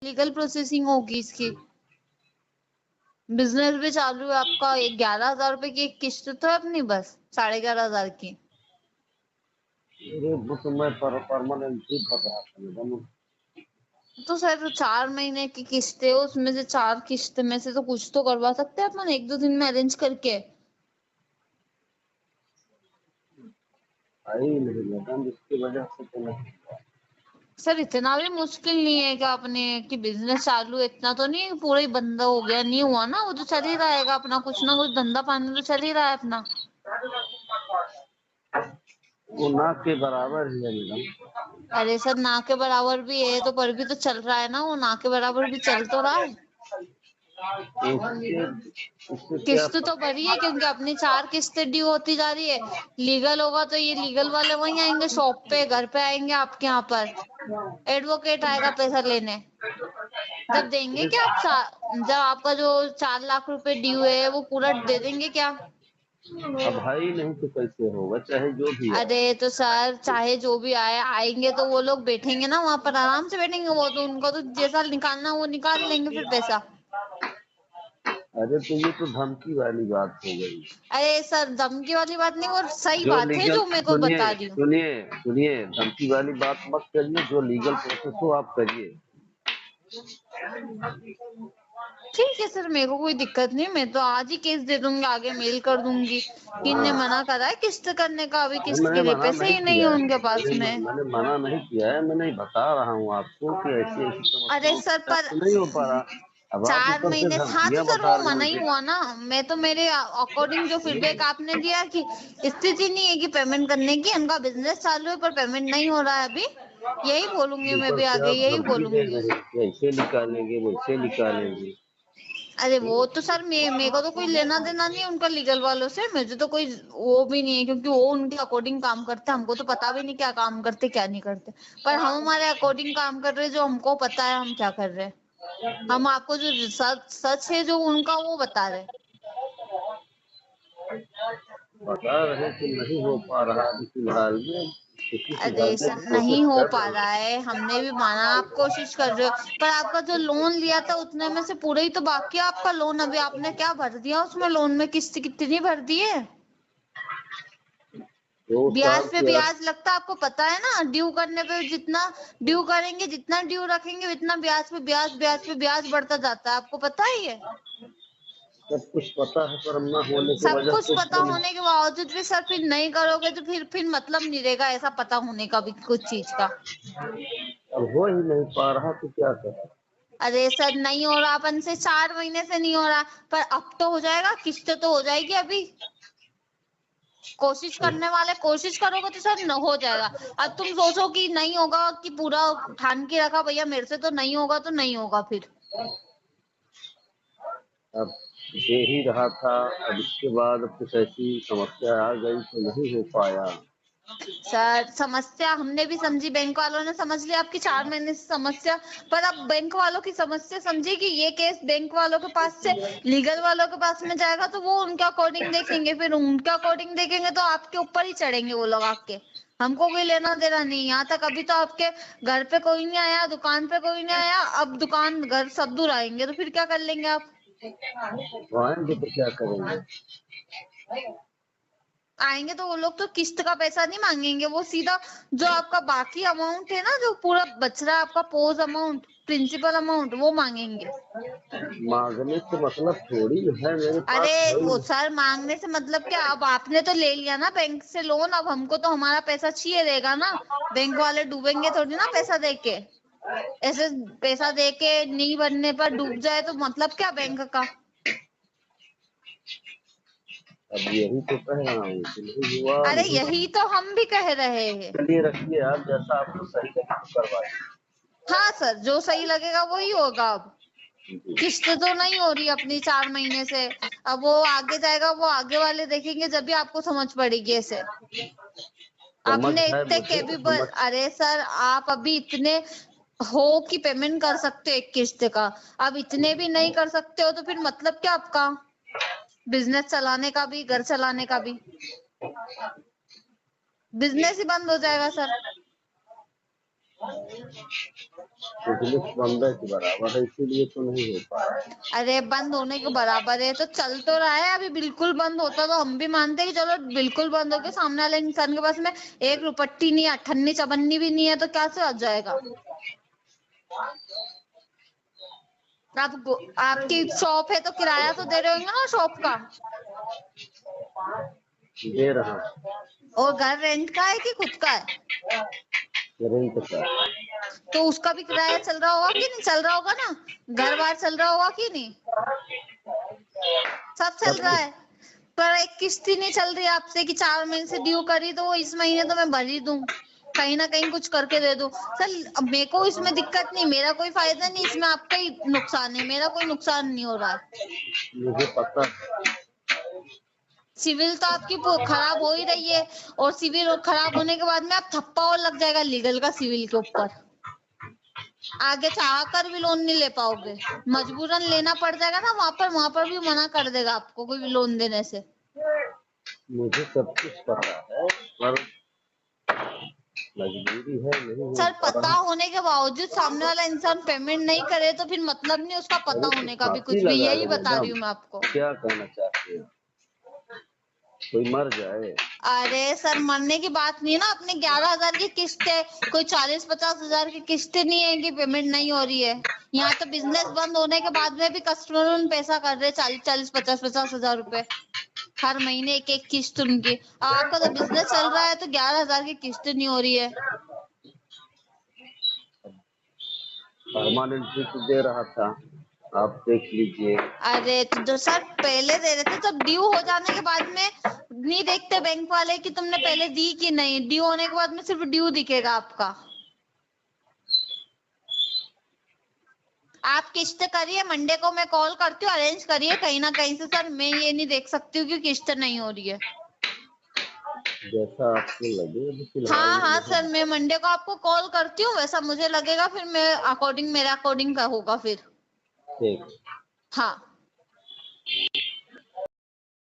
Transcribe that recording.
Legal processing होगी इसकी। Business भी चालू है आपका। 11,000 रुपए की एक किस्त तो है अपनी, बस 11,500 की। अरे वो तो मैं परमानेंटली भर रहा था मैडम। तो सर 4 महीने की किस्त है, उसमें से 4 किस्त में से तो कुछ तो करवा सकते हैं अपन 1-2 दिन में अरेंज करके। आई नहीं मैडम, इसकी वजह से तो नहीं। सर इतना भी मुश्किल नहीं है कि आपने कि बिजनेस चालू है, इतना तो नहीं पूरा ही बंद हो गया, नहीं हुआ ना, वो तो चल ही रहेगा अपना, कुछ ना कुछ धंधा पानी तो चल ही रहा है अपना। वो ना के बराबर ही है मैडम। अरे सर ना के बराबर भी है तो, पर भी तो चल रहा है ना, वो ना के बराबर भी चल तो रहा है। इससे क्या किस्त तो भरी है क्योंकि अपनी 4 किस्तें ड्यू होती जा रही है। लीगल होगा तो ये लीगल वाले वहीं आएंगे, शॉप पे, घर पे आएंगे आपके यहाँ पर। एडवोकेट आएगा पैसा लेने, जब देंगे क्या आप जब आपका जो 4 लाख रुपए ड्यू है वो पूरा दे देंगे क्या? अब भाई नहीं तो कैसे होगा, चाहे जो भी है। अरे तो सर चाहे जो भी आए, आएंगे तो वो लोग बैठेंगे ना वहां पर, आराम से बैठेंगे, वो तो उनको तो जैसा निकालना वो निकाल लेंगे फिर पैसा। अरे तो ये तो धमकी वाली बात हो गई। अरे सर धमकी वाली बात नहीं, वो सही जो बात है लीगल, जो मेरे को सुनिए बता रही हूँ। सुनिए सुनिए, धमकी वाली बात मत करिए, जो लीगल प्रोसेस हो आप करिए। ठीक है सर, मेरे को कोई दिक्कत नहीं, मैं तो आज ही केस दे दूंगी, आगे मेल कर दूंगी कि इनने मना करा है किस्त करने का, अभी किस्त मैंने के लिए मना पैसे नहीं ही नहीं है किया है, उनके पास में। मैंने मना नहीं किया है, मैंने बता रहा हूँ आपको कि ऐसी ऐसी अरे समस्याओं सर के पर साथ नहीं हो पा रहा। अब आप 4 ऊपर से महीने हाँ तो धमकियां सर बता वो रहे हैं मना ही मुझे। हुआ ना। मैं तो मेरे अकॉर्डिंग जो फीडबैक आपने दिया कि स्थिति नहीं है कि पेमेंट करने की, इनका बिजनेस चालू है पर पेमेंट नहीं हो रहा है अभी, यही बोलूंगी मैं ऊपर भी, से आगे आप यही धमकी दे बोलूंगी। रहे हैं कि ऐसे निकालेंगे वैसे निकालेंगे। अरे वो तो सर मेरे को तो कोई लेना देना नहीं है उनका लीगल वालों से, मुझे तो कोई वो भी नहीं है क्योंकि वो उनके अकॉर्डिंग काम करते हैं, हमको तो पता भी नहीं क्या काम करते क्या नहीं करते। पर हम हमारे अकॉर्डिंग काम कर रहे हैं, जो हमको पता है हम क्या कर रहे हैं। हम आपको जो सच सच है जो उनका वो बता रहे हैं। बता रहे हैं कि नहीं हो पा रहा अभी फिलहाल में, किसी अरे सुधारने सर की नहीं कोशिश हो कर पा रहे रहा हैं। है, हमने भी माना आप कोशिश कर रहे हो, पर आपका जो लोन लिया था उतने में से पूरा ही तो बाकी है आपका लोन, अभी आपने क्या भर दिया उसमें, लोन में किस्त कितनी भर दी है? 2 साल ब्याज पे के ब्याज लगता है, आपको पता है ना, ड्यू करने पे जितना ड्यू करेंगे, जितना ड्यू रखेंगे उतना ब्याज पे ब्याज, ब्याज पे ब्याज बढ़ता जाता है, आपको पता है ये? सब कुछ पता है, पर न होने की सब वजह कुछ से पता तो होने के बावजूद भी सर फिर नहीं करोगे तो फिर मतलब नहीं रहेगा ऐसा पता होने का भी कुछ चीज का। अब हो ही नहीं पा रहा तो क्या करें। अरे सर नहीं हो रहा अपन से, 4 महीने से नहीं हो रहा, पर अब तो हो जाएगा, किस्त तो हो जाएगी अभी। कोशिश करने वाले कोशिश करोगे तो सर न हो जाएगा। अब तुम सोचो कि नहीं होगा, कि पूरा ठान के रखा भैया मेरे से तो नहीं होगा, तो नहीं होगा फिर। अब दे ही रहा था, अब इसके बाद अब कुछ ऐसी समस्या आ गई तो नहीं हो पाया। सर समस्या हमने भी समझी, बैंक वालों ने समझ लिया आपकी 4 महीने से समस्या, पर अब बैंक वालों की समस्या समझी कि ये केस बैंक वालों के पास से लीगल वालों के पास में जाएगा, तो वो उनके अकॉर्डिंग देखेंगे, फिर उनके अकॉर्डिंग देखेंगे तो आपके ऊपर ही चढ़ेंगे वो लोग आके। हमको कोई लेना देना नहीं, यहाँ तक अभी तो आपके घर पे कोई नहीं आया, दुकान पे कोई नहीं आया, अब दुकान घर सब दूर आएंगे तो फिर क्या कर लेंगे आप? वो आएंगे तो क्या करेंगे। आएंगे तो वो लोग तो किस्त का पैसा नहीं मांगेंगे, वो सीधा जो आपका बाकी अमाउंट है ना, जो पूरा बच रहा है आपका पोज अमाउंट, प्रिंसिपल अमाउंट, वो मांगेंगे। मांगने से मतलब थोड़ी है, मेरे अरे पास है वो ही। सर मांगने से मतलब क्या, अब आपने तो ले लिया ना बैंक से लोन, अब हमको तो हमारा पैसा चाहिए रहेगा ना। बैंक वाले डूबेंगे थोड़ी ना पैसा दे के, ऐसे पैसा दे के नहीं बनने पर डूब जाए तो मतलब क्या बैंक का। अब यही तो कह रहा हूँ कि नहीं हुआ अरे नहीं। यही तो हम भी कह रहे हैं। चलिए रखिए, आप जैसा आपको सही लगे तो करवाइए। हाँ सर जो सही लगेगा वही होगा अब। जी। किस्त तो नहीं हो रही अपनी 4 महीने से, अब वो आगे जाएगा, वो आगे वाले देखेंगे जब भी आपको समझ पड़ेगी ऐसे। समझ आपने है इतने मुझे, कैपेबल, समझ। अरे सर आप अभी इतने हो कि पेमेंट कर सकते हो एक किस्त का, अब इतने भी नहीं कर सकते हो तो फिर मतलब क्या आपका, बिजनेस चलाने का भी, घर चलाने का भी, बिजनेस ही बंद हो जाएगा सर। बिजनेस बंद है कि बराबर है, इसीलिए तो नहीं हो पाया। अरे बंद होने के बराबर है तो चल तो रहा है। अभी बिल्कुल बंद होता तो हम भी मानते कि चलो बिल्कुल बंद हो गया, सामने वाले इंसान के पास में एक रुपट्टी नहीं, अठन्नी चवन्नी भी नहीं है तो क्या से आ जाएगा। आपकी शॉप है तो किराया तो दे रहे होंगे ना शॉप का, दे रहा हूँ। और घर रेंट का है कि खुद का है? रेंट का। तो उसका भी किराया चल रहा होगा कि नहीं चल रहा होगा ना, घर बार चल रहा होगा कि नहीं, सब चल रहा है। पर एक किस्त ही नहीं चल रही आपसे कि 4 महीने से ड्यू करी तो वो इस महीने तो मैं भर ही दूं, कहीं ना कहीं कुछ करके दे दूं। सर मेरे को इसमें दिक्कत नहीं, मेरा कोई फायदा नहीं, इसमें आपका ही नुकसान है, मेरा कोई नुकसान नहीं हो रहा है। मुझे पता। सिविल तो आपकी खराब हो ही रही है, और सिविल खराब होने के बाद में आप थप्पा और लग जाएगा लीगल का सिविल के ऊपर, आगे चाह कर भी लोन नहीं ले पाओगे, मजबूरन लेना पड़ जाएगा ना, वहां पर भी मना कर देगा आपको कोई भी लोन देने से। मुझे सब कुछ पता है, पर मजबूरी है, नहीं हो सर पा पता रहा। होने के बावजूद सामने वाला इंसान पेमेंट नहीं करे तो फिर मतलब नहीं उसका पता अरे होने तो का भी फांसी कुछ भी, लगा यही दो बता रही मैडम, हूँ मैं आपको। क्या कहना चाहते हैं? कोई मर जाए? अरे सर मरने की बात नहीं है ना, अपने 11,000 की किस्त है, कोई 40-50 हजार की किस्त नहीं है कि पेमेंट नहीं हो रही है। यहाँ तो बिजनेस बंद होने के बाद में भी कस्टमर पैसा कर रहे 40-40, 50-50 हजार रुपए हर महीने, एक एक किस्त उनकी। आपका तो बिजनेस चल रहा है तो 11,000 की किस्त नहीं हो रही है। परमानेंटली तो दे रहा था, आप देख लीजिए। अरे तो सर पहले दे रहे थे, तब ड्यू हो जाने के बाद में नहीं देखते बैंक वाले कि तुमने पहले दी कि नहीं, ड्यू होने के बाद में सिर्फ ड्यू दिखेगा आपका। आप किस्त करिए, मंडे को मैं कॉल करती हूँ, अरेंज करिए कहीं ना कहीं से। सर मैं ये नहीं देख सकती हूँ कि किस्त नहीं हो रही है। जैसा आपको लगे, अभी फिलहाल हाँ हाँ नहीं। सर, मैं मंडे को आपको कॉल करती हूँ, वैसा मुझे लगेगा फिर मैं मेरे अकॉर्डिंग का होगा फिर। ठीक। हाँ।